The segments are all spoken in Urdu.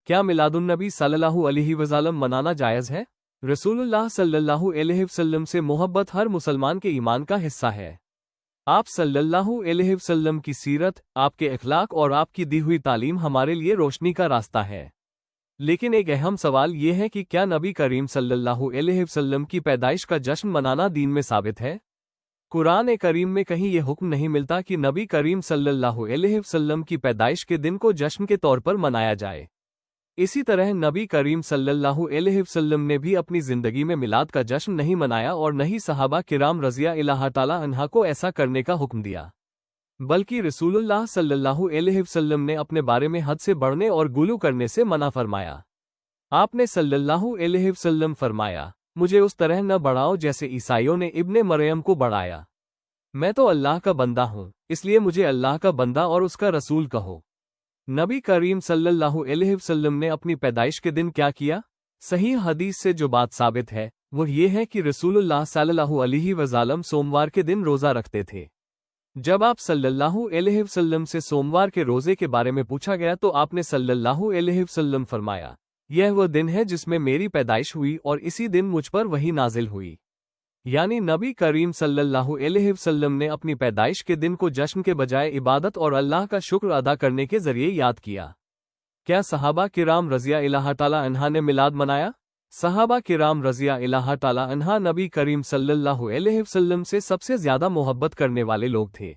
کیا میلادالنبی صلی اللہ علیہ وسلم منانا جائز ہے؟ رسول اللہ صلی اللہ علیہ وسلم سے محبت ہر مسلمان کے ایمان کا حصہ ہے۔ آپ صلی اللہ علیہ وسلم کی سیرت، آپ کے اخلاق اور آپ کی دی ہوئی تعلیم ہمارے لیے روشنی کا راستہ ہے۔ لیکن ایک اہم سوال یہ ہے کہ کیا نبی کریم صلی اللہ علیہ وسلم کی پیدائش کا جشن منانا دین میں ثابت ہے؟ قرآن کریم میں کہیں یہ حکم نہیں ملتا کہ نبی کریم صلی اللہ علیہ وسلم کی پیدائش کے دن کو جشن کے طور پر منایا جائے۔ اسی طرح نبی کریم صلی اللہ علیہ وسلم نے بھی اپنی زندگی میں میلاد کا جشن نہیں منایا اور نہ ہی صحابہ کرام رضی اللہ تعالی عنہ کو ایسا کرنے کا حکم دیا، بلکہ رسول اللہ صلی اللہ علیہ وسلم نے اپنے بارے میں حد سے بڑھنے اور غلو کرنے سے منع فرمایا۔ آپ نے صلی اللہ علیہ وسلم فرمایا، مجھے اس طرح نہ بڑھاؤ جیسے عیسائیوں نے ابن مریم کو بڑھایا۔ میں تو اللہ کا بندہ ہوں، اس لیے مجھے اللہ کا بندہ اور اس کا رسول کہو۔ نبی کریم صلی اللہ علیہ وسلم نے اپنی پیدائش کے دن کیا کیا؟ صحیح حدیث سے جو بات ثابت ہے وہ یہ ہے کہ رسول اللہ صلی اللہ علیہ وسلم سوموار کے دن روزہ رکھتے تھے۔ جب آپ صلی اللہ علیہ وسلم سے سوموار کے روزے کے بارے میں پوچھا گیا تو آپ نے صلی اللہ علیہ وسلم فرمایا، یہ وہ دن ہے جس میں میری پیدائش ہوئی اور اسی دن مجھ پر وحی نازل ہوئی۔ یعنی نبی کریم صلی اللہ علیہ وسلم نے اپنی پیدائش کے دن کو جشن کے بجائے عبادت اور اللہ کا شکر ادا کرنے کے ذریعے یاد کیا۔ کیا صحابہ کرام رضی اللہ تعالی عنہ نے میلاد منایا؟ صحابہ کرام رضی اللہ تعالی عنہ نبی کریم صلی اللہ علیہ وسلم سے سب سے زیادہ محبت کرنے والے لوگ تھے۔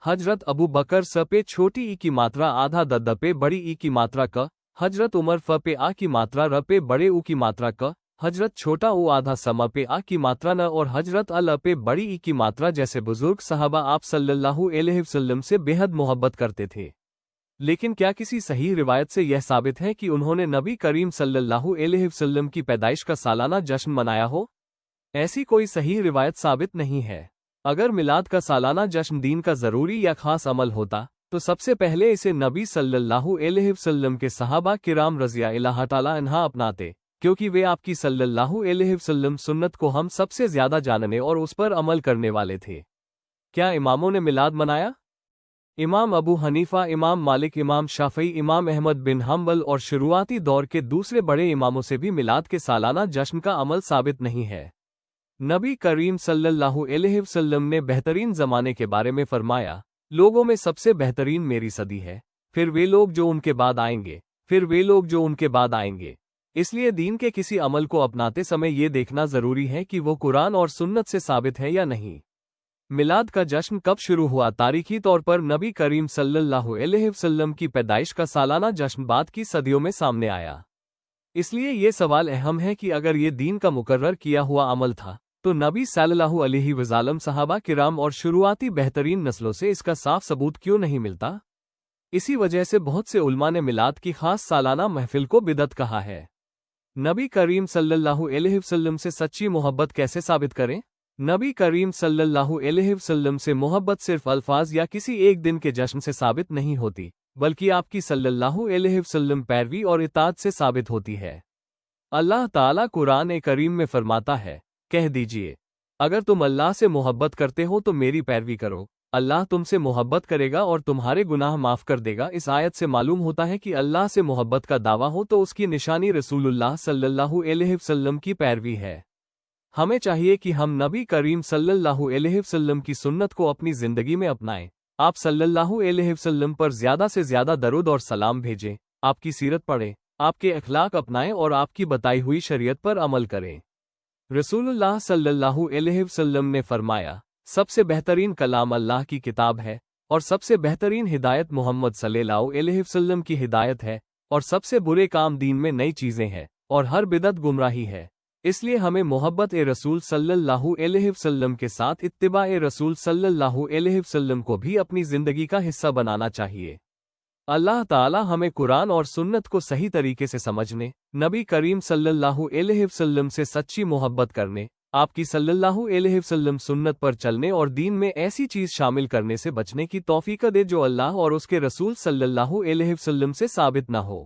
حضرت ابو بکر س پہ چھوٹی ای کی ماترا آدھا دد پہ بڑی ای کی ماترا ک، حضرت عمر ف پہ آ کی ماترا ر پہ بڑے او کی ماترا ک، حضرت چھوٹا او آدھا سما پہ آ کی ماترا نہ اور حضرت ال پہ بڑی ای کی ماترا جیسے بزرگ صحابہ آپ صلی اللہ علیہ وسلم سے بے حد محبت کرتے تھے۔ لیکن کیا کسی صحیح روایت سے یہ ثابت ہے کہ انہوں نے نبی کریم صلی اللہ علیہ وسلم کی پیدائش کا سالانہ جشن منایا ہو؟ ایسی کوئی صحیح روایت ثابت نہیں ہے۔ اگر میلاد کا سالانہ جشن دین کا ضروری یا خاص عمل ہوتا تو سب سے پہلے اسے نبی صلی اللہ علیہ وسلم کے صحابہ کرام رضی اللہ تعالی عنہ اپناتے، کیونکہ وہ آپ کی صلی اللہ علیہ وسلم سنت کو ہم سب سے زیادہ جاننے اور اس پر عمل کرنے والے تھے۔ کیا اماموں نے میلاد منایا؟ امام ابو حنیفہ، امام مالک، امام شافعی، امام احمد بن حنبل اور شروعاتی دور کے دوسرے بڑے اماموں سے بھی میلاد کے سالانہ جشن کا عمل ثابت نہیں ہے۔ نبی کریم صلی اللہ علیہ وسلم نے بہترین زمانے کے بارے میں فرمایا، لوگوں میں سب سے بہترین میری صدی ہے، پھر وہ لوگ جو ان کے بعد آئیں گے، پھر وہ لوگ جو ان کے بعد آئیں گے۔ اس لیے دین کے کسی عمل کو اپناتے سمے یہ دیکھنا ضروری ہے کہ وہ قرآن اور سنت سے ثابت ہے یا نہیں۔ میلاد کا جشن کب شروع ہوا؟ تاریخی طور پر نبی کریم صلی اللہ علیہ وسلم کی پیدائش کا سالانہ جشن بعد کی صدیوں میں سامنے آیا۔ اس لیے یہ سوال اہم ہے کہ اگر یہ دین کا مقرر کیا ہوا عمل تھا تو نبی صلی اللہ علیہ وسلم، صحابہ کرام اور شروعاتی بہترین نسلوں سے اس کا صاف ثبوت کیوں نہیں ملتا؟ اسی وجہ سے بہت سے علماء نے میلاد کی خاص سالانہ محفل کو بدعت کہا ہے۔ نبی کریم صلی اللہ علیہ وسلم سے سچی محبت کیسے ثابت کریں؟ نبی کریم صلی اللہ علیہ وسلم سے محبت صرف الفاظ یا کسی ایک دن کے جشن سے ثابت نہیں ہوتی، بلکہ آپ کی صلی اللہ علیہ وسلم پیروی اور اطاعت سے ثابت ہوتی ہے۔ اللہ تعالیٰ قرآن کریم میں فرماتا ہے، کہہ دیجئے، اگر تم اللہ سے محبت کرتے ہو تو میری پیروی کرو، اللہ تم سے محبت کرے گا اور تمہارے گناہ معاف کر دے گا۔ اس آیت سے معلوم ہوتا ہے کہ اللہ سے محبت کا دعویٰ ہو تو اس کی نشانی رسول اللہ صلی اللہ علیہ وسلم کی پیروی ہے۔ ہمیں چاہیے کہ ہم نبی کریم صلی اللہ علیہ وسلم کی سنت کو اپنی زندگی میں اپنائیں، آپ صلی اللہ علیہ وسلم پر زیادہ سے زیادہ درود اور سلام بھیجیں، آپ کی سیرت پڑھیں، آپ کے اخلاق اپنائیں اور آپ کی بتائی ہوئی شریعت پر عمل کریں۔ رسول اللہ صلی اللہ علیہ وسلم نے فرمایا، سب سے بہترین کلام اللہ کی کتاب ہے اور سب سے بہترین ہدایت محمد صلی اللہ علیہ وسلم کی ہدایت ہے، اور سب سے برے کام دین میں نئی چیزیں ہیں اور ہر بدعت گمراہی ہے۔ اس لیے ہمیں محبت رسول صلی اللہ علیہ وسلم کے ساتھ اتباع رسول صلی اللہ علیہ وسلم کو بھی اپنی زندگی کا حصہ بنانا چاہیے۔ اللہ تعالی ہمیں قرآن اور سنت کو صحیح طریقے سے سمجھنے، نبی کریم صلی اللہ علیہ وسلم سے سچی محبت کرنے، آپ کی صلی اللہ علیہ وسلم سنت پر چلنے اور دین میں ایسی چیز شامل کرنے سے بچنے کی توفیق دے جو اللہ اور اس کے رسول صلی اللہ علیہ وسلم سے ثابت نہ ہو۔